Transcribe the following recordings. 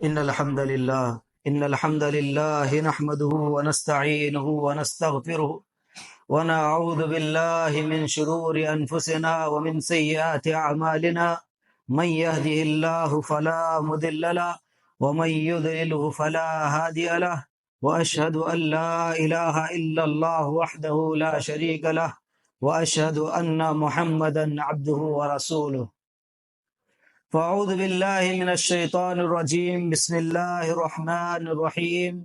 إن الحمد لله نحمده ونستعينه ونستغفره ونعوذ بالله من شرور أنفسنا ومن سيئات أعمالنا. من يهده الله فلا مضل له ومن يضلله فلا هادي له، وأشهد أن لا إله إلا الله وحده لا شريك له، وأشهد أن محمدا عبده ورسوله. فأعوذ بالله من الشيطان الرجيم. بسم الله الرحمن الرحيم.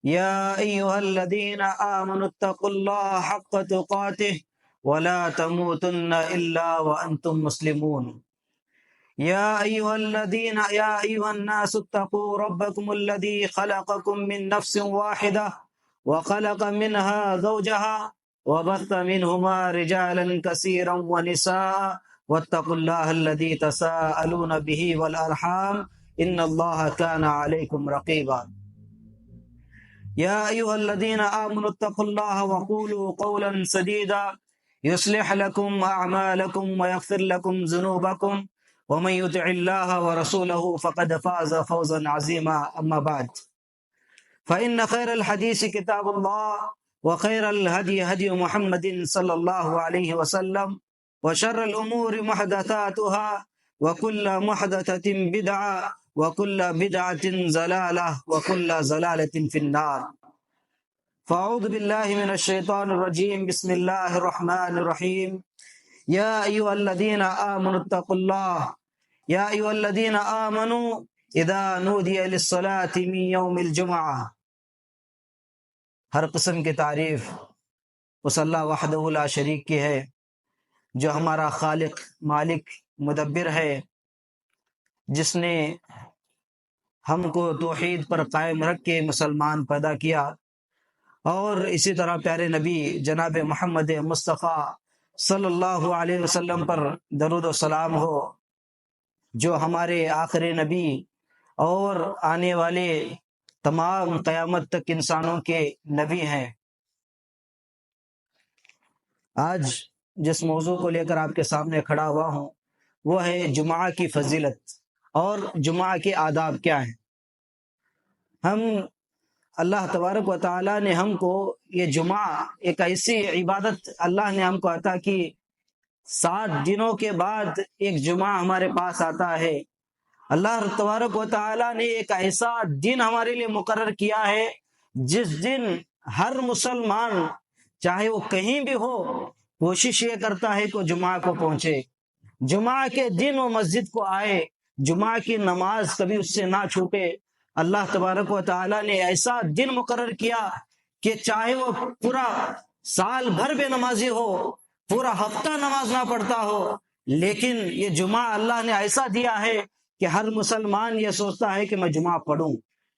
يا أيها الذين آمنوا اتقوا الله حق تقاته ولا تموتن إلا وأنتم مسلمون. يا أيها الناس اتقوا ربكم الذي خلقكم من نفس واحدة وخلق منها زوجها وبث منهما رجالا كثيرا ونساء، واتقوا الله الذي تساءلون به والأرحام إن الله كان عليكم رقيبا. يا أيها الذين آمنوا اتقوا الله وقولوا قولا سديدا يصلح لكم أعمالكم ويغفر لكم ذنوبكم، ومن يطع الله ورسوله فقد فاز فوزا عظيما. أما بعد، فإن خير الحديث كتاب الله، وخير الهدي هدي محمد صلى الله عليه وسلم، وشر الأمور محدثاتها، وكل محدثة بدعة، وكل بدعة ضلالة، وكل ضلالة في النار. فأعوذ بالله من الشيطان الرجيم. بسم الله الرحمن الرحيم. يا أيها الذين آمنوا اتقوا الله يا أيها الذين آمنوا إذا نودي للصلاة من يوم الجمعة. ہر قسم کی تعریف اس اللہ وحدہ لا شریک کی ہے جو ہمارا خالق، مالک، مدبر ہے، جس نے ہم کو توحید پر قائم رکھ کے مسلمان پیدا کیا، اور اسی طرح پیارے نبی جناب محمد مصطفیٰ صلی اللہ علیہ وسلم پر درود و سلام ہو، جو ہمارے آخری نبی اور آنے والے تمام قیامت تک انسانوں کے نبی ہیں۔ آج جس موضوع کو لے کر آپ کے سامنے کھڑا ہوا ہوں وہ ہے جمعہ کی فضیلت اور جمعہ کے آداب کیا ہیں۔ اللہ تبارک و تعالیٰ نے ہم کو یہ جمعہ، ایک ایسی عبادت اللہ نے ہم کو عطا کی، 7 دنوں کے بعد ایک جمعہ ہمارے پاس آتا ہے۔ اللہ تبارک و تعالیٰ نے ایک ایسا دن ہمارے لیے مقرر کیا ہے جس دن ہر مسلمان چاہے وہ کہیں بھی ہو کوشش یہ کرتا ہے کہ جمعہ کو پہنچے، جمعہ کے دن وہ مسجد کو آئے، جمعہ کی نماز کبھی اس سے نہ چھوٹے۔ اللہ تبارک و تعالیٰ نے ایسا دن مقرر کیا کہ چاہے وہ پورا سال بھر بے نمازی ہو، پورا ہفتہ نماز نہ پڑھتا ہو، لیکن یہ جمعہ اللہ نے ایسا دیا ہے کہ ہر مسلمان یہ سوچتا ہے کہ میں جمعہ پڑھوں،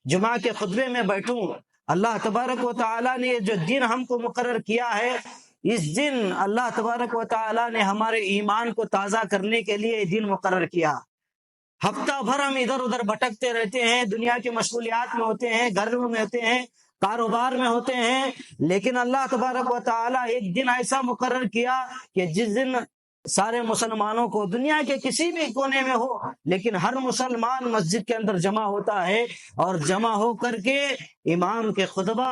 جمعہ کے خطبے میں بیٹھوں۔ اللہ تبارک و تعالیٰ نے جو دن ہم کو مقرر کیا ہے، اس دن اللہ تبارک و تعالیٰ نے ہمارے ایمان کو تازہ کرنے کے لیے یہ دن مقرر کیا۔ ہفتہ بھر ہم ادھر ادھر بھٹکتے رہتے ہیں، دنیا کی مشغولیات میں ہوتے ہیں، گھروں میں ہوتے ہیں، کاروبار میں ہوتے ہیں، لیکن اللہ تبارک و تعالیٰ ایک دن ایسا مقرر کیا کہ جس دن سارے مسلمانوں کو، دنیا کے کسی بھی کونے میں ہو لیکن ہر مسلمان مسجد کے اندر جمع ہوتا ہے، اور جمع ہو کر کے امام کے خطبہ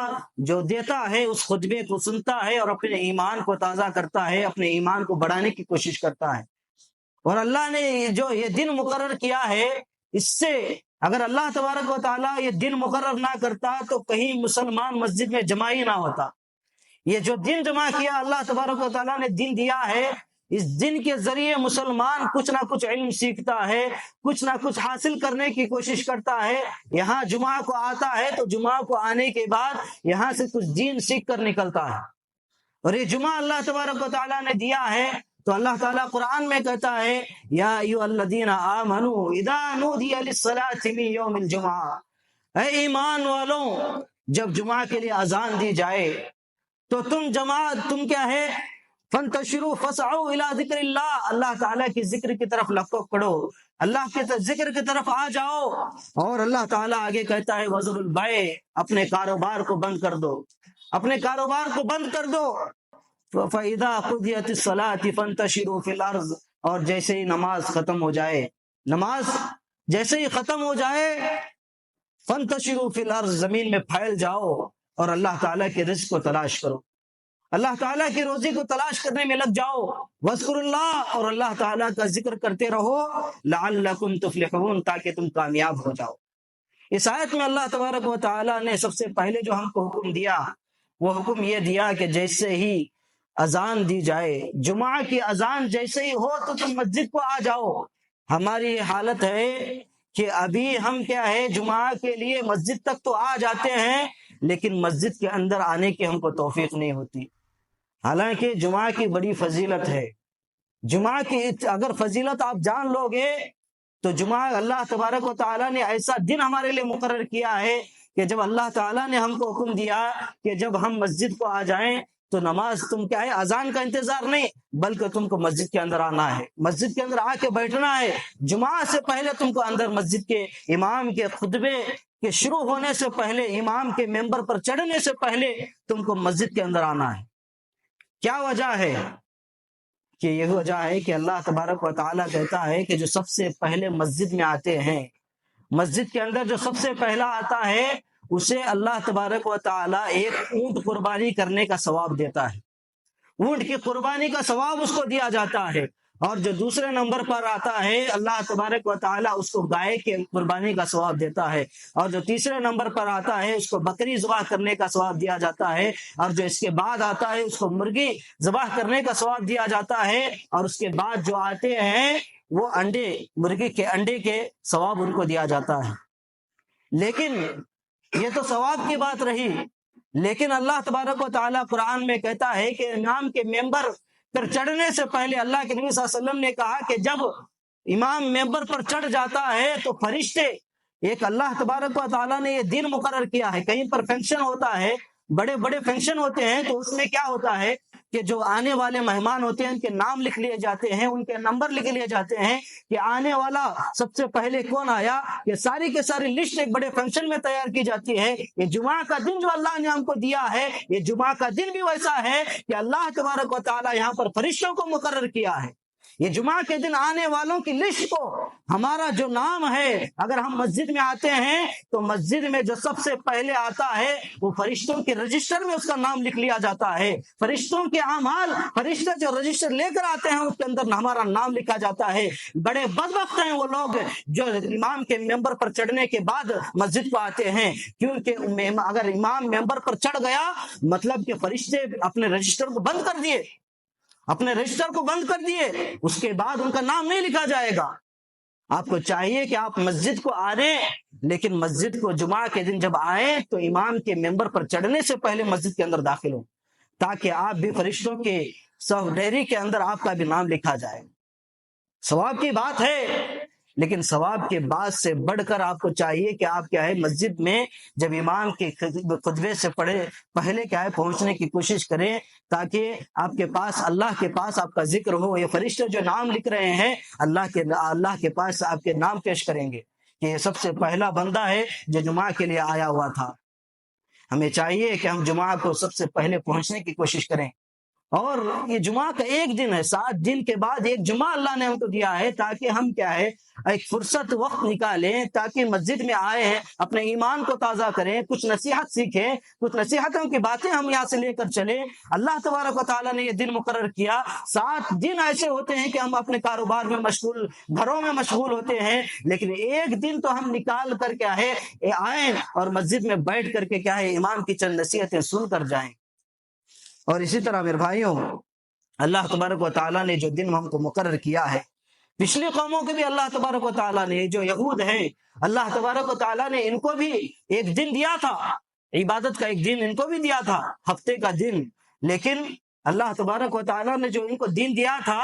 جو دیتا ہے اس خطبے کو سنتا ہے اور اپنے ایمان کو تازہ کرتا ہے، اپنے ایمان کو بڑھانے کی کوشش کرتا ہے۔ اور اللہ نے جو یہ دن مقرر کیا ہے، اس سے اگر اللہ تبارک و تعالیٰ یہ دن مقرر نہ کرتا تو کہیں مسلمان مسجد میں جمع ہی نہ ہوتا۔ یہ جو دن جمع کیا اللہ تبارک و تعالیٰ نے دن دیا ہے، اس دن کے ذریعے مسلمان کچھ نہ کچھ علم سیکھتا ہے، کچھ نہ کچھ حاصل کرنے کی کوشش کرتا ہے۔ یہاں جمعہ کو آتا ہے تو جمعہ کو آنے کے بعد یہاں سے کچھ دین سیکھ کر نکلتا ہے، اور یہ جمعہ اللہ تبارک و تعالیٰ نے دیا ہے۔ تو اللہ تعالیٰ قرآن میں کہتا ہے یا ایھا الذین آمنوا اذا نودی للصلاۃ من یوم الجمعہ، اے ایمان والوں جب جمعہ کے لیے اذان دی جائے تو تم کیا ہے، فانتشروا فاسعوا الی ذکر اللہ، اللہ تعالیٰ کی ذکر کی طرف لپکو پڑو، اللہ کے ذکر کی طرف آ جاؤ۔ اور اللہ تعالیٰ آگے کہتا ہے وذروا البیع، اپنے کاروبار کو بند کر دو، اپنے کاروبار کو بند کر دو۔ فَإِذَا قُضِيَتِ الصَّلَاةِ فَانتَشِرُوا فِي الْأَرْضِ، اور جیسے ہی نماز ختم ہو جائے، نماز جیسے ہی ختم ہو جائے فانتشروا فی الارض، زمین میں پھیل جاؤ اور اللہ تعالیٰ کے رزق کو تلاش کرو، اللہ تعالیٰ کی روزی کو تلاش کرنے میں لگ جاؤ، وذکر اللہ، اور اللہ تعالیٰ کا ذکر کرتے رہو، لعلکم تفلحون، تاکہ تم کامیاب ہو جاؤ۔ اس آیت میں اللہ تبارک و تعالیٰ نے سب سے پہلے جو ہم کو حکم دیا، وہ حکم یہ دیا کہ جیسے ہی اذان دی جائے، جمعہ کی اذان جیسے ہی ہو تو تم مسجد کو آ جاؤ۔ ہماری یہ حالت ہے کہ ابھی ہم کیا ہے، جمعہ کے لیے مسجد تک تو آ جاتے ہیں، لیکن مسجد کے اندر آنے کی ہم کو توفیق نہیں ہوتی۔ حالانکہ جمعہ کی بڑی فضیلت ہے، جمعہ کی اگر فضیلت آپ جان لو گے تو جمعہ اللہ تبارک و تعالیٰ نے ایسا دن ہمارے لیے مقرر کیا ہے کہ جب اللہ تعالیٰ نے ہم کو حکم دیا کہ جب ہم مسجد کو آ جائیں تو نماز، تم کیا ہے، اذان کا انتظار نہیں، بلکہ تم کو مسجد کے اندر آنا ہے، مسجد کے اندر آ کے بیٹھنا ہے۔ جمعہ سے پہلے تم کو اندر مسجد کے امام کے خطبے کے شروع ہونے سے پہلے، امام کے ممبر پر چڑھنے سے پہلے تم کو مسجد کے اندر آنا ہے۔ کیا وجہ ہے؟ کہ یہ وجہ ہے کہ اللہ تبارک و تعالیٰ کہتا ہے کہ جو سب سے پہلے مسجد میں آتے ہیں، مسجد کے اندر جو سب سے پہلا آتا ہے، اسے اللہ تبارک و تعالیٰ ایک اونٹ قربانی کرنے کا ثواب دیتا ہے، اونٹ کی قربانی کا ثواب اس کو دیا جاتا ہے۔ اور جو دوسرے نمبر پر آتا ہے، اللہ تبارک و تعالیٰ اس کو گائے کے قربانی کا ثواب دیتا ہے، اور جو تیسرے نمبر پر آتا ہے اس کو بکری ذبح کرنے کا ثواب دیا جاتا ہے، اور جو اس کے بعد آتا ہے اس کو مرغی ذبح کرنے کا ثواب دیا جاتا ہے، اور اس کے بعد جو آتے ہیں وہ انڈے، مرغی کے انڈے کے ثواب ان کو دیا جاتا ہے۔ لیکن یہ تو ثواب کی بات رہی، لیکن اللہ تبارک و تعالیٰ قرآن میں کہتا ہے کہ امام کے ممبر پر چڑھنے سے پہلے، اللہ کے نبی صلی اللہ علیہ وسلم نے کہا کہ جب امام ممبر پر چڑھ جاتا ہے تو فرشتے، ایک اللہ تبارک و تعالیٰ نے یہ دن مقرر کیا ہے، کہیں پر فنکشن ہوتا ہے، بڑے بڑے فنکشن ہوتے ہیں، تو اس میں کیا ہوتا ہے کہ جو آنے والے مہمان ہوتے ہیں ان کے نام لکھ لیے جاتے ہیں، ان کے نمبر لکھ لیے جاتے ہیں کہ آنے والا سب سے پہلے کون آیا، یہ ساری کے ساری لسٹ ایک بڑے فنکشن میں تیار کی جاتی ہے۔ یہ جمعہ کا دن جو اللہ نے ہم کو دیا ہے، یہ جمعہ کا دن بھی ویسا ہے کہ اللہ تبارک و تعالیٰ یہاں پر فرشتوں کو مقرر کیا ہے۔ یہ جمعہ کے دن آنے والوں کی لسٹ کو، ہمارا جو نام ہے، اگر ہم مسجد میں آتے ہیں تو مسجد میں جو سب سے پہلے آتا ہے وہ فرشتوں کے رجسٹر میں اس کا نام لکھ لیا جاتا ہے۔ فرشتوں کے اعمال، فرشتے جو رجسٹر لے کر آتے ہیں اس کے اندر ہمارا نام لکھا جاتا ہے۔ بڑے بدبخت ہیں وہ لوگ جو امام کے ممبر پر چڑھنے کے بعد مسجد کو آتے ہیں، کیونکہ اگر امام ممبر پر چڑھ گیا مطلب کہ فرشتے اپنے رجسٹر کو بند کر دیے، اپنے رجسٹر کو بند کر دیے، اس کے بعد ان کا نام نہیں لکھا جائے گا۔ آپ کو چاہیے کہ آپ مسجد کو آ رہے ہیں، لیکن مسجد کو جمعہ کے دن جب آئیں تو امام کے ممبر پر چڑھنے سے پہلے مسجد کے اندر داخل ہوں، تاکہ آپ بھی فرشتوں کے صف ڈیری کے اندر آپ کا بھی نام لکھا جائے۔ ثواب کی بات ہے، لیکن ثواب کے بعد سے بڑھ کر آپ کو چاہیے کہ آپ کیا ہے، مسجد میں جب امام کے خطبے سے پہلے کیا ہے پہنچنے کی کوشش کریں، تاکہ آپ کے پاس، اللہ کے پاس آپ کا ذکر ہو۔ یہ فرشتے جو نام لکھ رہے ہیں اللہ کے پاس آپ کے نام پیش کریں گے کہ یہ سب سے پہلا بندہ ہے جو جمعہ کے لیے آیا ہوا تھا۔ ہمیں چاہیے کہ ہم جمعہ کو سب سے پہلے پہنچنے کی کوشش کریں، اور یہ جمعہ کا ایک دن ہے، 7 دن کے بعد ایک جمعہ اللہ نے ہم کو دیا ہے، تاکہ ہم کیا ہے ایک فرصت وقت نکالیں، تاکہ مسجد میں آئے ہیں اپنے ایمان کو تازہ کریں، کچھ نصیحت سیکھیں، کچھ نصیحتوں کی باتیں ہم یہاں سے لے کر چلیں۔ اللہ تبارک و تعالیٰ نے یہ دن مقرر کیا۔ 7 دن ایسے ہوتے ہیں کہ ہم اپنے کاروبار میں مشغول، گھروں میں مشغول ہوتے ہیں، لیکن ایک دن تو ہم نکال کر کیا ہے آئیں اور مسجد میں بیٹھ کر کے کیا ہے امام کی چند نصیحتیں سن کر جائیں۔ اور اسی طرح میرے بھائیوں، اللہ تبارک و تعالیٰ نے جو دن ہم کو مقرر کیا ہے، پچھلی قوموں کے بھی اللہ تبارک و تعالیٰ نے، جو یہود ہیں، اللہ تبارک و تعالیٰ نے ان کو بھی ایک دن دیا تھا، عبادت کا ایک دن ان کو بھی دیا تھا، ہفتے کا دن۔ لیکن اللہ تبارک و تعالیٰ نے جو ان کو دن دیا تھا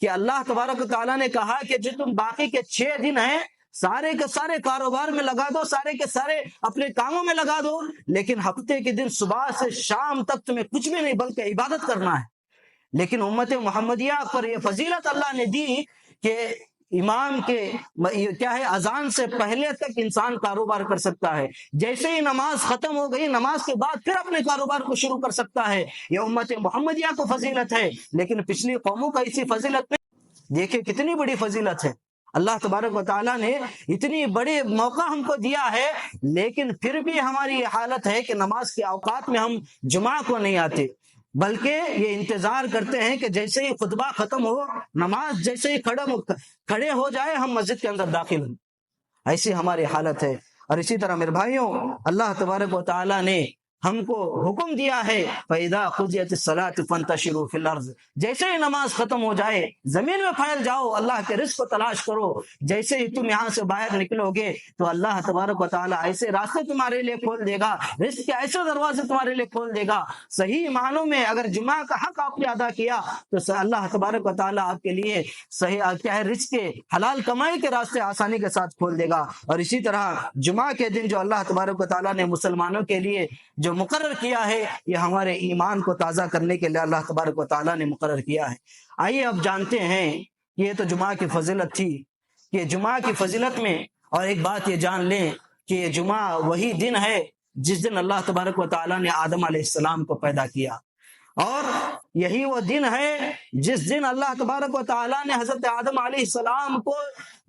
کہ اللہ تبارک و تعالیٰ نے کہا کہ جو تم باقی کے 6 دن ہیں سارے کے سارے کاروبار میں لگا دو، سارے کے سارے اپنے کاموں میں لگا دو، لیکن ہفتے کے دن صبح سے شام تک تمہیں کچھ بھی نہیں بلکہ عبادت کرنا ہے۔ لیکن امت محمدیہ پر یہ فضیلت اللہ نے دی کہ امام کے کیا ہے اذان سے پہلے تک انسان کاروبار کر سکتا ہے، جیسے ہی نماز ختم ہو گئی نماز کے بعد پھر اپنے کاروبار کو شروع کر سکتا ہے۔ یہ امت محمدیہ کو فضیلت ہے، لیکن پچھلی قوموں کا اسی فضیلت میں دیکھیں کتنی بڑی فضیلت ہے۔ اللہ تبارک و تعالیٰ نے اتنی بڑے موقع ہم کو دیا ہے، لیکن پھر بھی ہماری یہ حالت ہے کہ نماز کے اوقات میں ہم جمعہ کو نہیں آتے، بلکہ یہ انتظار کرتے ہیں کہ جیسے ہی خطبہ ختم ہو، نماز جیسے ہی کھڑے ہو جائے، ہم مسجد کے اندر داخل ہوں۔ ایسی ہماری حالت ہے۔ اور اسی طرح میرے بھائیوں، اللہ تبارک و تعالیٰ نے ہم کو حکم دیا ہے فَإِذَا قُضِيَتِ الصَّلَاةُ فَانتَشِرُوا فِي الْأَرْضِ، جیسے ہی نماز ختم ہو جائے زمین میں پھیل جاؤ، اللہ کے رزق کو تلاش کرو۔ جیسے ہی تم یہاں سے باہر نکلو گے تو اللہ تبارک و تعالیٰ ایسے راستے تمہارے لیے کھول دے گا، رزق کے ایسے دروازے تمہارے لیے کھول دے گا۔ صحیح معنوں میں اگر جمعہ کا حق آپ نے ادا کیا تو اللہ تبارک و تعالیٰ آپ کے لیے صحیح کیا ہے، رزق کے حلال کمائی کے راستے آسانی کے ساتھ کھول دے گا۔ اور اسی طرح جمعہ کے دن جو اللہ تبارک و تعالیٰ نے مسلمانوں کے لیے جو مقرر کیا ہے، یہ ہمارے ایمان کو تازہ کرنے کے لیے اللہ تبارک و تعالیٰ نے مقرر کیا ہے۔ آئیے اب جانتے ہیں کہ یہ تو جمعہ کی فضیلت تھی، کہ جمعہ کی فضیلت میں اور ایک بات یہ جان لیں کہ یہ جمعہ وہی دن ہے جس دن اللہ تبارک و تعالیٰ نے آدم علیہ السلام کو پیدا کیا، اور یہی وہ دن ہے جس دن اللہ تبارک و تعالیٰ نے حضرت آدم علیہ السلام کو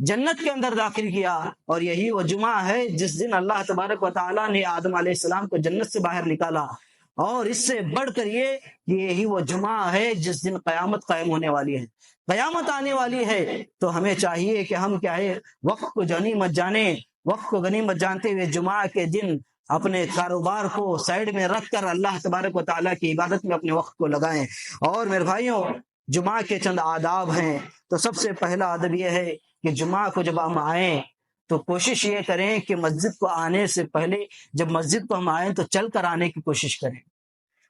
جنت کے اندر داخل کیا، اور یہی وہ جمعہ ہے جس دن اللہ تبارک و تعالیٰ نے آدم علیہ السلام کو جنت سے باہر نکالا۔ اور اس سے بڑھ کر یہ کہ یہی وہ جمعہ ہے جس دن قیامت قائم ہونے والی ہے، قیامت آنے والی ہے۔ تو ہمیں چاہیے کہ ہم کیا ہے، وقت کو غنیمت جانیں، وقت کو غنیمت جانتے ہوئے جمعہ کے دن اپنے کاروبار کو سائیڈ میں رکھ کر اللہ تبارک و تعالیٰ کی عبادت میں اپنے وقت کو لگائیں۔ اور میرے بھائیوں، جمعہ کے چند آداب ہیں۔ تو سب سے پہلا ادب یہ ہے کہ جمعہ کو جب ہم آئیں تو کوشش یہ کریں کہ مسجد کو آنے سے پہلے، جب مسجد کو ہم آئیں تو چل کر آنے کی کوشش کریں،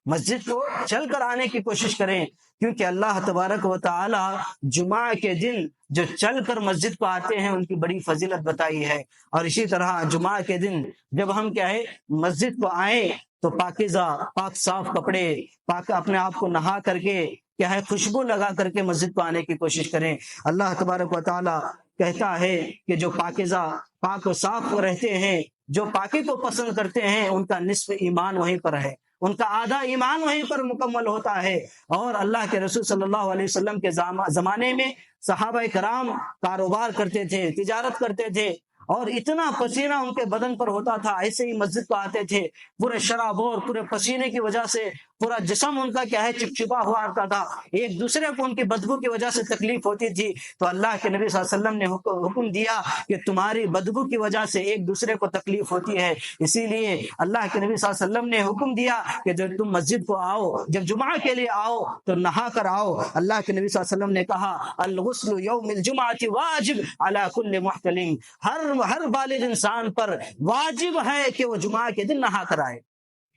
مسجد کو چل کر آنے کی کوشش کریں، کیونکہ اللہ تبارک و تعالی جمعہ کے دن جو چل کر مسجد کو آتے ہیں ان کی بڑی فضیلت بتائی ہے۔ اور اسی طرح جمعہ کے دن جب ہم کیا ہے مسجد کو آئیں تو پاکیزہ، پاک صاف کپڑے، پاک اپنے آپ کو نہا کر کے کیا ہے خوشبو لگا کر کے مسجد کو آنے کی کوشش کریں۔ اللہ تبارک و تعالی کہتا ہے کہ جو پاکیزہ، پاک و صاف رہتے ہیں، جو پاکی کو پسند کرتے ہیں، ان کا نصف ایمان وہیں پر ہے، ان کا آدھا ایمان وہیں پر مکمل ہوتا ہے۔ اور اللہ کے رسول صلی اللہ علیہ وسلم کے زمانے میں صحابہ کرام کاروبار کرتے تھے، تجارت کرتے تھے، اور اتنا پسینہ ان کے بدن پر ہوتا تھا، ایسے ہی مسجد کو آتے تھے، پورے شرابور، پورے پسینے کی وجہ سے پورا جسم ان کا کیا ہے چپچپا ہوا آتا تھا، ایک دوسرے کو ان کی بدبو کی وجہ سے تکلیف ہوتی تھی۔ تو اللہ کے نبی صلی اللہ علیہ وسلم نے حکم دیا کہ تمہاری بدبو کی وجہ سے ایک دوسرے کو تکلیف ہوتی ہے، اسی لیے اللہ کے نبی صلی اللہ علیہ وسلم نے حکم دیا کہ جب تم مسجد کو آؤ، جب جمعہ کے لیے آؤ تو نہا کر آؤ۔ اللہ کے نبی صلی اللہ علیہ وسلم نے کہا الغسل یوم الجمعہ واجب علی کل محتلم، ہر بالغ انسان پر واجب ہے کہ وہ جمعہ کے دن نہا کر آئے،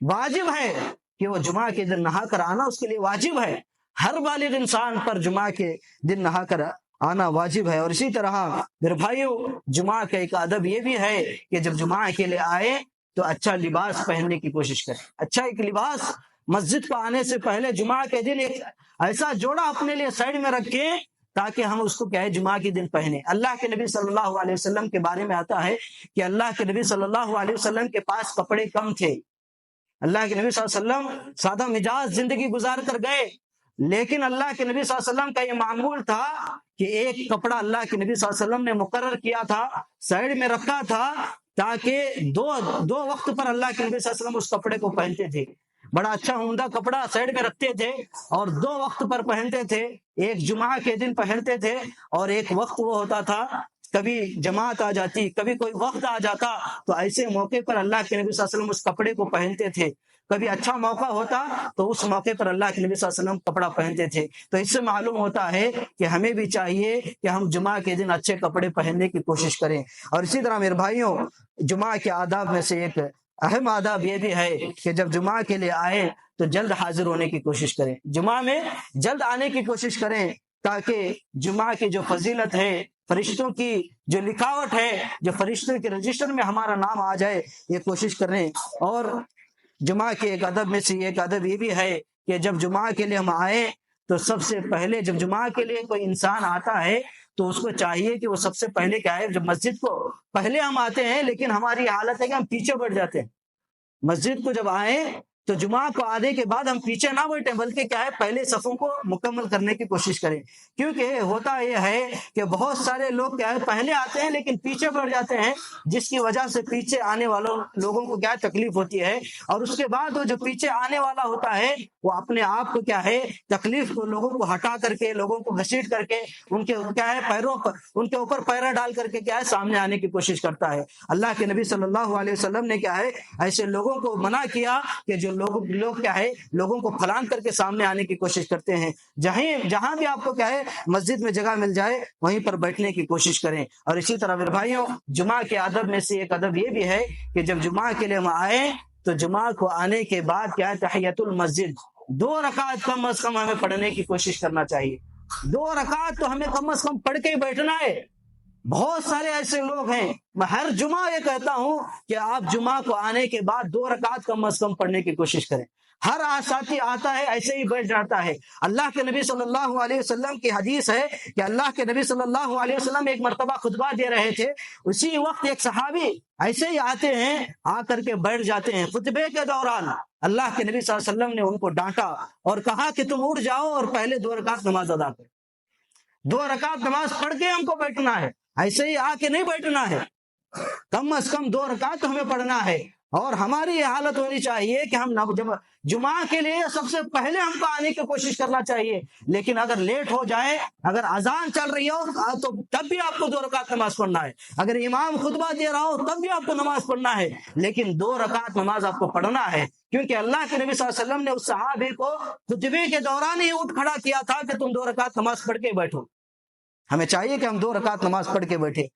واجب ہے کہ وہ جمعہ کے دن نہا کر آنا اس کے لیے واجب ہے، ہر بالغ انسان پر جمعہ کے دن نہا کر آنا واجب ہے۔ اور اسی طرح میرے بھائیو، جمعہ کا ایک ادب یہ بھی ہے کہ جب جمعہ کے لیے آئے تو اچھا لباس پہننے کی کوشش کریں، اچھا ایک لباس مسجد کو آنے سے پہلے جمعہ کے دن ایک ایسا جوڑا اپنے لیے سائڈ میں رکھیں تاکہ ہم اس کو کیا ہے جمعہ کے دن پہنے۔ اللہ کے نبی صلی اللہ علیہ وسلم کے بارے میں آتا ہے کہ اللہ کے نبی صلی اللہ علیہ وسلم کے پاس کپڑے کم تھے، اللہ کے نبی صلی اللہ علیہ وسلم سادہ مزاج زندگی گزار کر گئے، لیکن اللہ کے نبی صلی اللہ علیہ وسلم کا یہ معمول تھا کہ ایک کپڑا اللہ کے نبی صلی اللہ علیہ وسلم نے مقرر کیا تھا، سائڈ میں رکھا تھا، تاکہ دو وقت پر اللہ کے نبی صلی اللہ علیہ وسلم اس کپڑے کو پہنتے تھے، بڑا اچھا عمدہ کپڑا سائڈ میں رکھتے تھے اور 2 وقت پر پہنتے تھے، ایک جمعہ کے دن پہنتے تھے اور ایک وقت وہ ہوتا تھا کبھی جماعت آ جاتی، کبھی کوئی وقت آ جاتا تو ایسے موقع پر اللہ کے نبی صلی اللہ علیہ وسلم اس کپڑے کو پہنتے تھے، کبھی اچھا موقع ہوتا تو اس موقع پر اللہ کے نبی صلی اللہ علیہ وسلم کپڑا پہنتے تھے۔ تو اس سے معلوم ہوتا ہے کہ ہمیں بھی چاہیے کہ ہم جمعہ کے دن اچھے کپڑے پہننے کی کوشش کریں۔ اور اسی طرح میرے بھائیوں، جمعہ کے آداب میں سے ایک اہم آداب یہ بھی ہے کہ جب جمعہ کے لیے آئے تو جلد حاضر ہونے کی کوشش کریں، جمعہ میں جلد آنے کی کوشش کریں، تاکہ جمعہ کی جو فضیلت ہے، فرشتوں کی جو لکھاوٹ ہے، جو فرشتوں کے رجسٹر میں ہمارا نام آ جائے، یہ کوشش کریں۔ اور جمعہ کے ایک ادب میں سے ایک ادب یہ بھی ہے کہ جب جمعہ کے لیے ہم آئیں تو سب سے پہلے جب جمعہ کے لیے کوئی انسان آتا ہے تو اس کو چاہیے کہ وہ سب سے پہلے کیا ہے، جب مسجد کو پہلے ہم آتے ہیں لیکن ہماری حالت ہے کہ ہم پیچھے بڑھ جاتے ہیں، مسجد کو جب آئیں تو جمعہ کو آنے کے بعد ہم پیچھے نہ بیٹھیں، بلکہ کیا ہے پہلے صفوں کو مکمل کرنے کی کوشش کریں، کیونکہ ہوتا یہ ہے کہ بہت سارے لوگ کیا ہے پہلے آتے ہیں لیکن پیچھے بڑھ جاتے ہیں، جس کی وجہ سے پیچھے آنے والوں لوگوں کو کیا تکلیف ہوتی ہے، اور اس کے بعد وہ جو پیچھے آنے والا ہوتا ہے وہ اپنے آپ کو کیا ہے تکلیف کو لوگوں کو ہٹا کر کے، لوگوں کو گھسیٹ کر کے، ان کے کیا ہے پیروں پر، ان کے اوپر پیرا ڈال کر کے کیا ہے سامنے آنے کی کوشش کرتا ہے۔ اللہ کے نبی صلی اللہ علیہ وسلم نے کیا ہے ایسے لوگوں کو منع کیا کہ جو لوگ کیا ہے لوگوں کو پھلان کر کے سامنے آنے کی کوشش کرتے ہیں۔ جہاں بھی آپ کو کیا ہے مسجد میں جگہ مل جائے وہیں پر بیٹھنے کی کوشش کریں۔ اور اسی طرح میرے بھائیوں، جمعہ کے ادب میں سے ایک ادب یہ بھی ہے کہ جب جمعہ کے لیے ہم آئیں تو جمعہ کو آنے کے بعد کیا ہے تحیۃ المسجد 2 رکعت کم از کم ہمیں پڑھنے کی کوشش کرنا چاہیے۔ 2 رکعت تو ہمیں کم از کم پڑھ کے ہی بیٹھنا ہے۔ بہت سارے ایسے لوگ ہیں، میں ہر جمعہ یہ کہتا ہوں کہ آپ جمعہ کو آنے کے بعد 2 رکعت کم از کم پڑھنے کی کوشش کریں۔ ہر ساتھی آتا ہے ایسے ہی بیٹھ جاتا ہے۔ اللہ کے نبی صلی اللہ علیہ وسلم کی حدیث ہے کہ اللہ کے نبی صلی اللہ علیہ وسلم ایک مرتبہ خطبہ دے رہے تھے، اسی وقت ایک صحابی ایسے ہی آتے ہیں، آ کر کے بیٹھ جاتے ہیں۔ خطبے کے دوران اللہ کے نبی صلی اللہ علیہ وسلم نے ان کو ڈانٹا اور کہا کہ تم اٹھ جاؤ اور پہلے 2 رکعت نماز ادا کرو۔ 2 رکعت نماز پڑھ کے ہم کو بیٹھنا ہے، ایسے ہی آ کے نہیں بیٹھنا ہے۔ کم از کم 2 رکعت ہمیں پڑھنا ہے۔ اور ہماری یہ حالت ہونی چاہیے کہ ہم جب جمعہ کے لیے سب سے پہلے ہم کو آنے کی کوشش کرنا چاہیے، لیکن اگر لیٹ ہو جائے، اگر اذان چل رہی ہو تو تب بھی آپ کو 2 رکعت نماز پڑھنا ہے، اگر امام خطبہ دے رہا ہو تب بھی آپ کو نماز پڑھنا ہے، لیکن 2 رکعت نماز آپ کو پڑھنا ہے، کیونکہ اللہ کے نبی صلی اللہ علیہ وسلم نے اس صحابی کو خطبے کے دوران ہی اٹھ کھڑا کیا تھا کہ تم 2 رکعت نماز پڑھ کے بیٹھو۔ ہمیں چاہیے کہ ہم 2 رکعت نماز پڑھ کے بیٹھے۔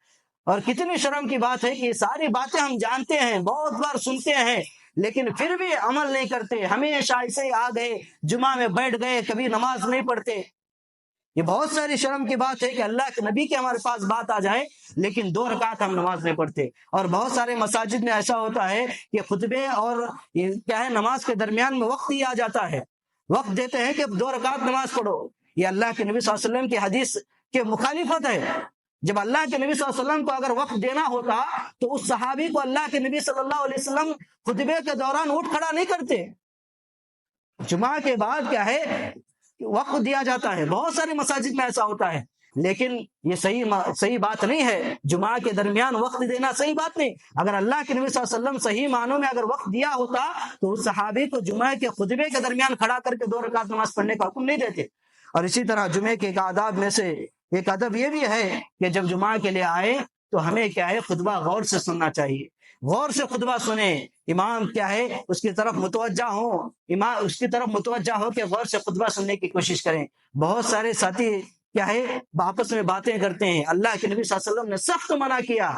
اور کتنی شرم کی بات ہے کہ یہ ساری باتیں ہم جانتے ہیں، بہت بار سنتے ہیں، لیکن پھر بھی عمل نہیں کرتے، ہمیشہ ایسے ہی آ گئے، جمعہ میں بیٹھ گئے، کبھی نماز نہیں پڑھتے۔ یہ بہت ساری شرم کی بات ہے کہ اللہ کے نبی کے ہمارے پاس بات آ جائے لیکن 2 رکعت ہم نماز نہیں پڑھتے۔ اور بہت سارے مساجد میں ایسا ہوتا ہے کہ خطبے اور کیا ہے نماز کے درمیان میں وقت ہی آ جاتا ہے، وقت دیتے ہیں کہ 2 رکعت نماز پڑھو۔ یہ اللہ کے نبی صلی اللہ علیہ وسلم کی حدیث کے مخالفت ہے۔ جب اللہ کے نبی صلی اللہ علیہ وسلم کو اگر وقت دینا ہوتا تو اس صحابی کو اللہ کے نبی صلی اللہ علیہ وسلم خطبے کے دوران اٹھ کھڑا نہیں کرتے۔ جمعہ کے بعد کیا ہے وقت دیا جاتا ہے، بہت ساری مساجد میں ایسا ہوتا ہے، لیکن یہ صحیح بات نہیں ہے۔ جمعہ کے درمیان وقت دینا صحیح بات نہیں۔ اگر اللہ کے نبی صلی اللہ علیہ وسلم صحیح معنوں میں اگر وقت دیا ہوتا تو اس صحابی کو جمعہ کے خطبے کے درمیان کھڑا کر کے 2 رکعت نماز پڑھنے کا حکم نہیں دیتے۔ اور اسی طرح جمعے کے آداب میں سے ایک ادب یہ بھی ہے کہ جب جمعہ کے لیے آئے تو ہمیں کیا ہے خطبہ غور سے سننا چاہیے، غور سے خطبہ سنیں، امام کیا ہے اس کی طرف متوجہ ہو، امام اس کی طرف متوجہ ہو کہ غور سے خطبہ سننے کی کوشش کریں۔ بہت سارے ساتھی کیا ہے آپس میں باتیں کرتے ہیں، اللہ کے نبی صلی اللہ علیہ وسلم نے سخت منع کیا،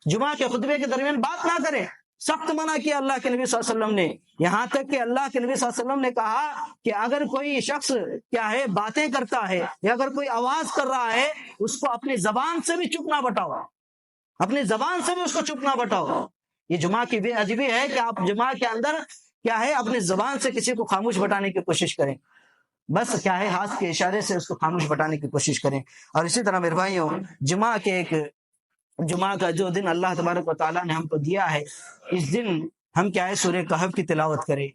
جمعہ کے خطبے کے درمیان بات نہ کریں، سخت منع کیا اللہ کے نبی صلی اللہ علیہ وسلم نے۔ یہاں تک کہ اللہ کے نبی صلی اللہ علیہ وسلم نے کہا کہ اگر کوئی شخص کیا ہے باتیں کرتا ہے یا اگر کوئی آواز کر رہا ہے اس کو اپنی زبان سے بھی چپ نہ بٹاؤ، اپنی زبان سے بھی اس کو چپ نہ بٹاؤ۔ یہ جمعہ کی بے ادبی ہے کہ آپ جمعہ کے اندر کیا ہے اپنی زبان سے کسی کو خاموش بٹانے کی کوشش کریں، بس کیا ہے ہاتھ کے اشارے سے اس کو خاموش بٹانے کی کوشش کریں۔ اور اسی طرح میرے بھائیوں، جمعہ کا جو دن اللہ تبارک و تعالیٰ نے ہم کو دیا ہے، اس دن ہم کیا ہے سورہ کہف کی تلاوت کریں،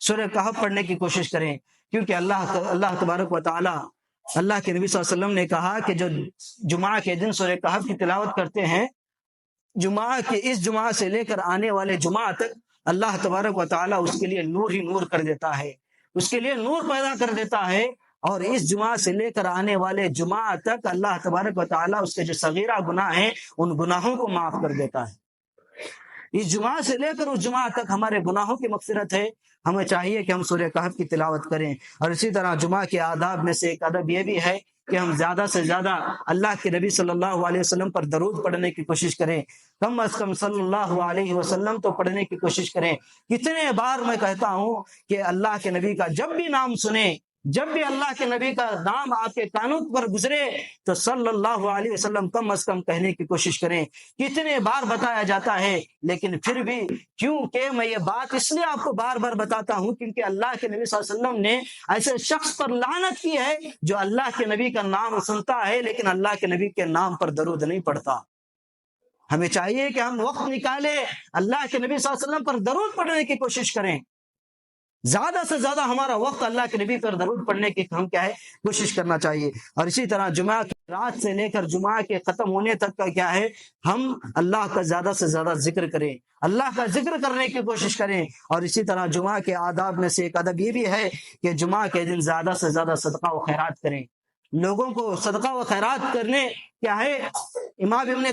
سورہ کہف پڑھنے کی کوشش کریں، کیونکہ اللہ تبارک و تعالیٰ اللہ کے نبی صلی اللہ علیہ وسلم نے کہا کہ جو جمعہ کے دن سورہ کہف کی تلاوت کرتے ہیں، اس جمعہ سے لے کر آنے والے جمعہ تک اللہ تبارک و تعالیٰ اس کے لیے نور ہی نور کر دیتا ہے، اس کے لیے نور پیدا کر دیتا ہے، اور اس جمعہ سے لے کر آنے والے جمعہ تک اللہ تبارک و تعالیٰ اس کے جو صغیرہ گناہ ہیں ان گناہوں کو معاف کر دیتا ہے۔ اس جمعہ سے لے کر اس جمعہ تک ہمارے گناہوں کی مغفرت ہے۔ ہمیں چاہیے کہ ہم سورہ کہف کی تلاوت کریں۔ اور اسی طرح جمعہ کے آداب میں سے ایک ادب یہ بھی ہے کہ ہم زیادہ سے زیادہ اللہ کے نبی صلی اللہ علیہ وسلم پر درود پڑھنے کی کوشش کریں، کم از کم صلی اللہ علیہ وسلم تو پڑھنے کی کوشش کریں۔ کتنے بار میں کہتا ہوں کہ اللہ کے نبی کا جب بھی نام سنیں، جب بھی اللہ کے نبی کا نام آپ کے کانوں پر گزرے تو صلی اللہ علیہ وسلم کم از کم کہنے کی کوشش کریں۔ کتنے بار بتایا جاتا ہے، لیکن پھر بھی کیونکہ میں یہ بات اس لیے آپ کو بار بار بتاتا ہوں کیونکہ اللہ کے نبی صلی اللہ علیہ وسلم نے ایسے شخص پر لعنت کی ہے جو اللہ کے نبی کا نام سنتا ہے لیکن اللہ کے نبی کے نام پر درود نہیں پڑھتا۔ ہمیں چاہیے کہ ہم وقت نکالے، اللہ کے نبی صلی اللہ علیہ وسلم پر درود پڑھنے کی کوشش کریں۔ زیادہ سے زیادہ ہمارا وقت اللہ کے نبی پر درود پڑھنے کی ہم کیا ہے کوشش کرنا چاہیے. اور اسی طرح جمعہ کی رات سے لے کر جمعہ کے ختم ہونے تک کا کیا ہے ہم اللہ کا زیادہ سے زیادہ ذکر کریں, اللہ کا ذکر کرنے کی کوشش کریں. اور اسی طرح جمعہ کے آداب میں سے ایک ادب یہ بھی ہے کہ جمعہ کے دن زیادہ سے زیادہ صدقہ و خیرات کریں. لوگوں کو صدقہ و خیرات کرنے کیا ہے, امام ابن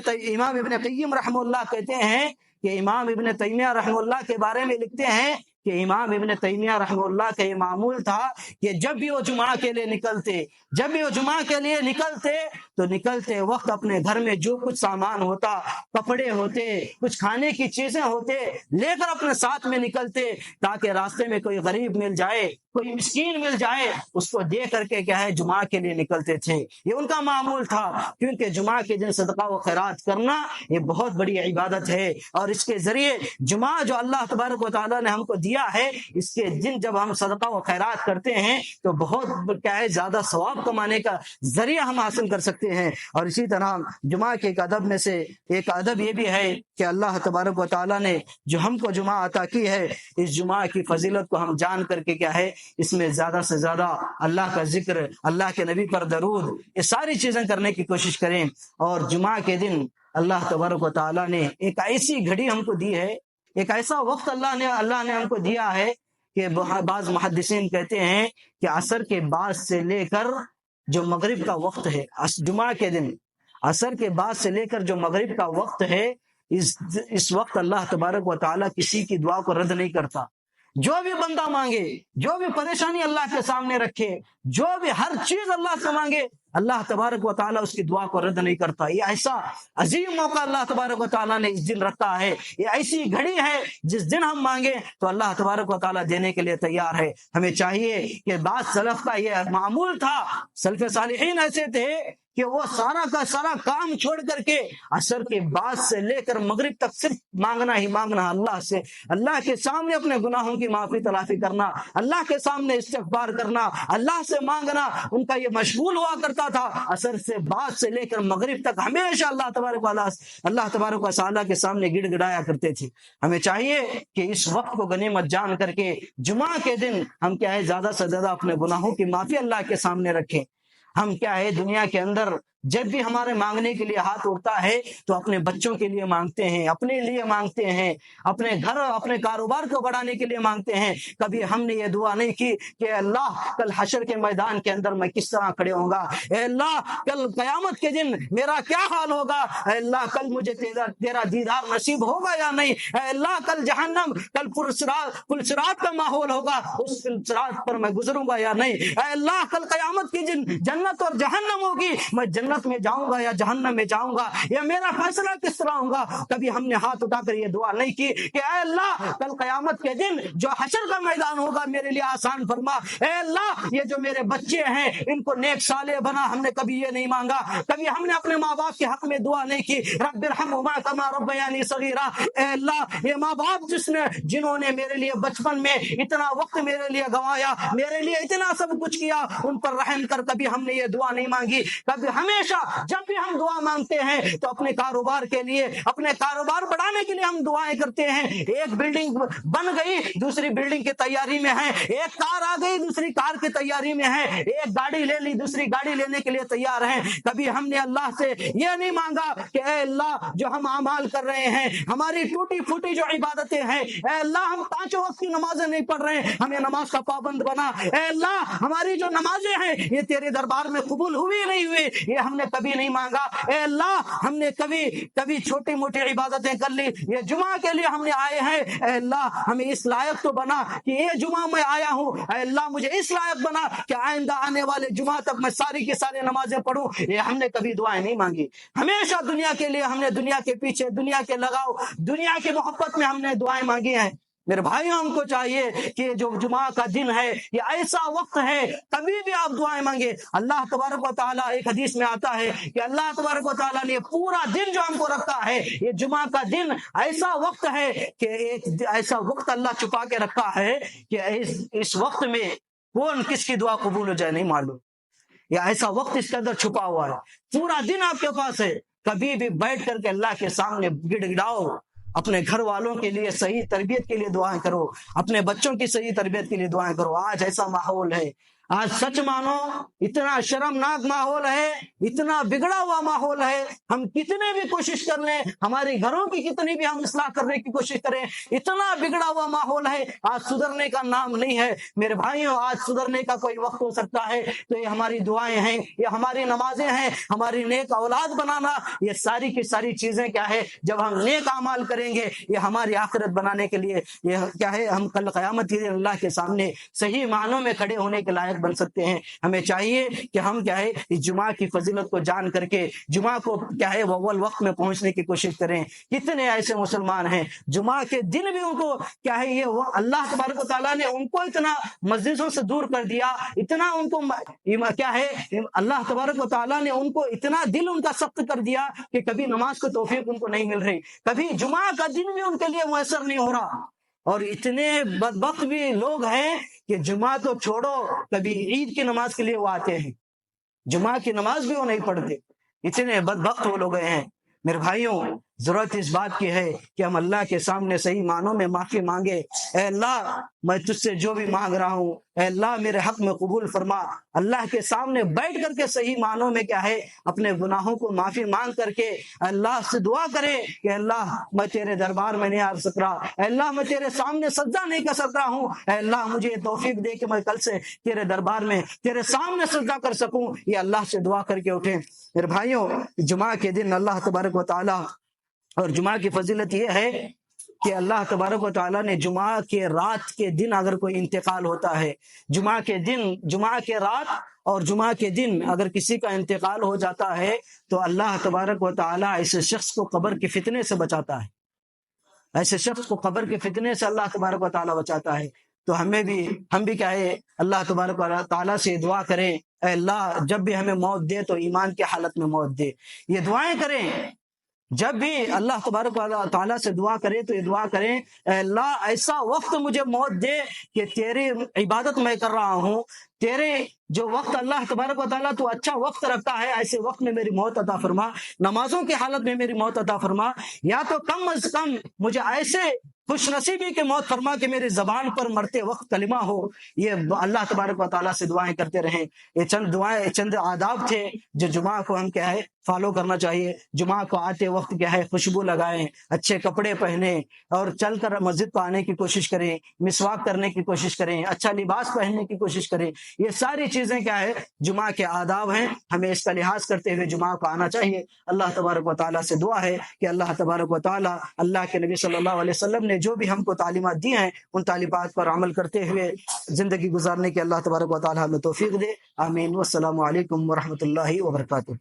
قیم رحمہ اللہ کہتے ہیں کہ امام ابن تیمیہ رحمہ اللہ کے بارے میں لکھتے ہیں کہ امام ابن تیمیہ رحمہ اللہ کا یہ معمول تھا کہ جب بھی وہ جمعہ کے لیے نکلتے تو نکلتے وقت اپنے گھر میں جو کچھ سامان ہوتا, کپڑے ہوتے, کچھ کھانے کی چیزیں ہوتے, لے کر اپنے ساتھ میں نکلتے تاکہ راستے میں کوئی غریب مل جائے, کوئی مسکین مل جائے, اس کو دے کر کے کیا ہے جمعہ کے لیے نکلتے تھے. یہ ان کا معمول تھا, کیونکہ جمعہ کے دن صدقہ و خیرات کرنا یہ بہت بڑی عبادت ہے. اور اس کے ذریعے جمعہ جو اللہ تبارک و تعالیٰ نے ہم کو دیا ہے, اس کے دن جب ہم صدقہ و خیرات کرتے ہیں تو بہت کیا ہے زیادہ ثواب کمانے کا ذریعہ ہم حاصل کر سکتے ہیں. اور اسی طرح جمعہ کے ایک ادب میں سے ایک ادب یہ بھی ہے کہ اللہ تبارک و تعالیٰ نے جو ہم کو جمعہ عطا کی ہے, اس جمعہ کی فضیلت کو ہم جان کر کے کیا ہے اس میں زیادہ سے زیادہ اللہ کا ذکر, اللہ کے نبی پر درود, یہ ساری چیزیں کرنے کی کوشش کریں. اور جمعہ کے دن اللہ تبارک و تعالیٰ نے ایک ایسی گھڑی ہم کو دی ہے, ایک ایسا وقت اللہ نے ہم کو دیا ہے کہ بعض محدثین کہتے ہیں کہ عصر کے بعد سے لے کر جو مغرب کا وقت ہے, جمعہ کے دن عصر کے بعد سے لے کر جو مغرب کا وقت ہے, اس وقت اللہ تبارک و تعالیٰ کسی کی دعا کو رد نہیں کرتا. جو بھی بندہ مانگے, جو بھی پریشانی اللہ کے سامنے رکھے, جو بھی ہر چیز اللہ سے مانگے, اللہ تبارک و تعالیٰ اس کی دعا کو رد نہیں کرتا. یہ ایسا عظیم موقع اللہ تبارک و تعالیٰ نے اس دن رکھا ہے, یہ ایسی گھڑی ہے جس دن ہم مانگے تو اللہ تبارک و تعالیٰ دینے کے لیے تیار ہے. ہمیں چاہیے کہ بعض سلف کا یہ معمول تھا, سلف صالحین ایسے تھے کہ وہ سارا کا سارا کام چھوڑ کر کے عصر کے بعد سے لے کر مغرب تک صرف مانگنا ہی مانگنا اللہ سے, اللہ کے سامنے اپنے گناہوں کی معافی تلافی کرنا, اللہ کے سامنے استغفار کرنا, اللہ سے مانگنا, ان کا یہ مشغول ہوا کرتا تھا. عصر سے بعد سے لے کر مغرب تک ہمیشہ اللہ تبارک و تعالیٰ کے سامنے گڑ گڑایا کرتے تھے. ہمیں چاہیے کہ اس وقت کو غنیمت جان کر کے جمعہ کے دن ہم کیا ہے زیادہ سے زیادہ اپنے گناہوں کی معافی اللہ کے سامنے رکھیں. ہم کیا ہے دنیا کے اندر جب بھی ہمارے مانگنے کے لیے ہاتھ اٹھتا ہے تو اپنے بچوں کے لیے مانگتے ہیں, اپنے لیے مانگتے ہیں, اپنے گھر اپنے کاروبار کو بڑھانے کے لیے مانگتے ہیں. کبھی ہم نے یہ دعا نہیں کی کہ اللہ کل حشر کے میدان کے اندر میں کس طرح کھڑے ہوں گا, اے اللہ کل قیامت کے دن میرا کیا حال ہوگا, اے اللہ کل مجھے تیرا دیدار نصیب ہوگا یا نہیں, اے اللہ کل جہنم, کل پلسرات کا ماحول ہوگا, اس پلسرات پر میں گزروں گا یا نہیں, اے اللہ کل قیامت کے دن جنت اور جہنم ہوگی, میں جنت میں جاؤں گا یا جہنم میں جاؤں گا, یا میرا فیصلہ کس طرح ہوگا. کبھی ہم نے ہاتھ اٹھا کر یہ دعا نہیں کی کہ اے اللہ کل قیامت کے دن جو حشر کا میدان ہوگا میرے لیے آسان فرما, اے اللہ یہ جو میرے بچے ہیں ان کو نیک صالح بنا. ہم نے کبھی یہ نہیں مانگا, کبھی ہم نے اپنے ماں باپ کے حق میں دعا نہیں کی رب ارحمہما کما ربیانی صغیرا, اے اللہ یہ ماں باپ جنہوں نے میرے لیے بچپن میں اتنا وقت میرے لیے گنوایا, میرے لیے اتنا سب کچھ کیا, ان پر رحم کر. کبھی ہم نے یہ دعا نہیں مانگی. کبھی ہمیشہ جب بھی ہم دعا مانگتے ہیں تو اپنے کاروبار کے لیے, اپنے کاروبار بڑھانے کے لیے ہم دعائیں کرتے ہیں. ایک بلڈنگ بن گئی دوسری بلڈنگ کی تیاری میں ہے, ایک کار آ گئی دوسری کار کی تیاری میں ہے, ایک گاڑی لے لی دوسری گاڑی لینے کے لیے تیار ہیں. کبھی ہم نے اللہ سے یہ نہیں مانگا کہ اے اللہ جو ہم اعمال کر رہے ہیں, ہماری ٹوٹی پھوٹی جو عبادتیں ہیں, اے اللہ ہم 5 وقت کی نمازیں نہیں پڑھ رہے ہیں, ہمیں نماز کا پابند بنا. اے اللہ ہماری جو نمازیں ہیں یہ تیرے دربار میں قبول ہوئی نہیں ہوئی, یہ ہم نے کبھی نہیں مانگا. اے اللہ ہم نے کبھی چھوٹی موٹی عبادتیں کر لی, یہ جمعہ کے لیے ہم نے آئے ہیں, اے اللہ ہمیں اس لائق تو بنا کہ یہ جمعہ میں آیا ہوں, اے اللہ مجھے اس لائق بنا کہ آئندہ آنے والے جمعہ تک میں ساری کی ساری نمازیں پڑھوں. یہ ہم نے کبھی دعائیں نہیں مانگی. ہمیشہ دنیا کے لیے ہم نے دنیا کے پیچھے, دنیا کے لگاؤ, دنیا کی محبت میں ہم نے دعائیں مانگی ہیں. میرے بھائیوں ہم کو چاہیے کہ جو جمعہ کا دن ہے یہ ایسا وقت ہے کبھی بھی آپ دعائیں مانگے. اللہ تبارک و تعالیٰ ایک حدیث میں آتا ہے کہ اللہ تبارک و تعالیٰ نے پورا دن جو ہم کو رکھا ہے, یہ جمعہ کا دن ایسا وقت ہے کہ ایک ایسا وقت اللہ چھپا کے رکھا ہے کہ اس وقت میں کون کس کی دعا قبول ہو جائے نہیں معلوم. یہ ایسا وقت اس کے اندر چھپا ہوا ہے, پورا دن آپ کے پاس ہے. کبھی بھی بیٹھ کر کے اللہ کے سامنے گڑ گڑاؤ, اپنے گھر والوں کے لیے صحیح تربیت کے لیے دعائیں کرو، اپنے بچوں کی صحیح تربیت کے لیے دعائیں کرو۔ آج ایسا ماحول ہے، آج سچ مانو اتنا شرمناک ماحول ہے، اتنا بگڑا ہوا ماحول ہے، ہم کتنے بھی کوشش کر لیں، ہمارے گھروں کی کتنی بھی ہم اصلاح کرنے کی کوشش کریں، اتنا بگڑا ہوا ماحول ہے، آج سدھرنے کا نام نہیں ہے۔ میرے بھائیوں، آج سدھرنے کا کوئی وقت ہو سکتا ہے تو یہ ہماری دعائیں ہیں، یہ ہماری نمازیں ہیں، ہماری نیک اولاد بنانا، یہ ساری کی ساری چیزیں کیا ہے، جب ہم نیک اعمال کریں گے یہ ہماری آخرت بنانے کے لیے، یہ کیا ہے، ہم کل قیامت کے دن اللہ کے سامنے صحیح معنوں میں کھڑے ہونے کے لائق بن سکتے ہیں۔ ہمیں چاہیے کہ ہم کیا ہے اس جمعہ کی فضیلت کو جان کر کے جمعہ کو کیا ہے وہ اول وقت میں پہنچنے کی کوشش کریں۔ کتنے ایسے مسلمان ہیں جمعہ کے دن بھی ان کو کیا ہے، یہ وہ اللہ تبارک و تعالیٰ نے ان کو اتنا مسجدوں سے دور کر دیا، اتنا ان کو کیا ہے، اللہ تبارک و تعالیٰ نے ان کو اتنا دل ان کا سخت کر دیا کہ کبھی نماز کو توفیق ان کو نہیں مل رہی، کبھی جمعہ کا دن بھی ان کے لیے میسر نہیں ہو رہا۔ اور اتنے بدبخت بھی لوگ ہیں کہ جمعہ تو چھوڑو، کبھی عید کی نماز کے لیے وہ آتے ہیں، جمعہ کی نماز بھی وہ نہیں پڑھتے، اتنے بدبخت وہ لوگ ہیں۔ میرے بھائیوں، ضرورت اس بات کی ہے کہ ہم اللہ کے سامنے صحیح معنوں میں معافی مانگے۔ اے اللہ، میں تجھ سے جو بھی مانگ رہا ہوں، اے اللہ میرے حق میں قبول فرما۔ اللہ کے سامنے بیٹھ کر کے صحیح معنوں میں کیا ہے، اپنے گناہوں کو معافی مانگ کر کے اللہ سے دعا کرے کہ اللہ میں تیرے دربار میں نہیں آ سک رہا، اے اللہ میں تیرے سامنے سجدہ نہیں کر سک رہا ہوں، اے اللہ مجھے توفیق دے کہ میں کل سے تیرے دربار میں تیرے سامنے سجدہ کر سکوں۔ یہ اللہ سے دعا کر کے اٹھیں۔ میرے بھائیوں، جمعہ کے دن اللہ تبارک و تعالی، اور جمعہ کی فضیلت یہ ہے کہ اللہ تبارک و تعالیٰ نے جمعہ کے رات کے دن اگر کوئی انتقال ہوتا ہے، جمعہ کے دن، جمعہ کے رات اور جمعہ کے دن اگر کسی کا انتقال ہو جاتا ہے تو اللہ تبارک و تعالیٰ ایسے شخص کو قبر کے فتنے سے بچاتا ہے، ایسے شخص کو قبر کے فتنے سے اللہ تبارک و تعالیٰ بچاتا ہے۔ تو ہم بھی کیا ہے، اللہ تبارک و تعالیٰ سے دعا کریں، اے اللہ جب بھی ہمیں موت دے تو ایمان کی حالت میں موت دے۔ یہ دعائیں کریں، جب بھی اللہ تبارک و تعالیٰ سے دعا کریں تو یہ دعا کریں، اے اللہ ایسا وقت مجھے موت دے کہ تیری عبادت میں کر رہا ہوں، تیرے جو وقت اللہ تبارک و تعالیٰ تو اچھا وقت رکھتا ہے، ایسے وقت میں میری موت عطا فرما، نمازوں کی حالت میں میری موت عطا فرما، یا تو کم از کم مجھے ایسے خوش نصیبی کی موت فرما کہ میری زبان پر مرتے وقت کلمہ ہو۔ یہ اللہ تبارک و تعالیٰ سے دعائیں کرتے رہیں۔ یہ چند دعائیں، چند آداب تھے جو جمعہ کو ہم کیا ہے فالو کرنا چاہیے۔ جمعہ کو آتے وقت کیا ہے خوشبو لگائیں، اچھے کپڑے پہنیں اور چل کر مسجد کو آنے کی کوشش کریں، مسواک کرنے کی کوشش کریں، اچھا لباس پہننے کی کوشش کریں۔ یہ ساری چیزیں کیا ہے جمعہ کے آداب ہیں، ہمیں اس کا لحاظ کرتے ہوئے جمعہ کو آنا چاہیے۔ اللہ تبارک و تعالیٰ سے دعا ہے کہ اللہ تبارک و تعالیٰ، اللہ کے نبی صلی اللہ علیہ وسلم نے جو بھی ہم کو تعلیمات دی ہیں ان تعلیمات پر عمل کرتے ہوئے زندگی گزارنے کے اللہ تبارک و تعالیٰ ہمیں توفیق دے۔ آمین۔ والسلام علیکم ورحمۃ اللہ وبرکاتہ۔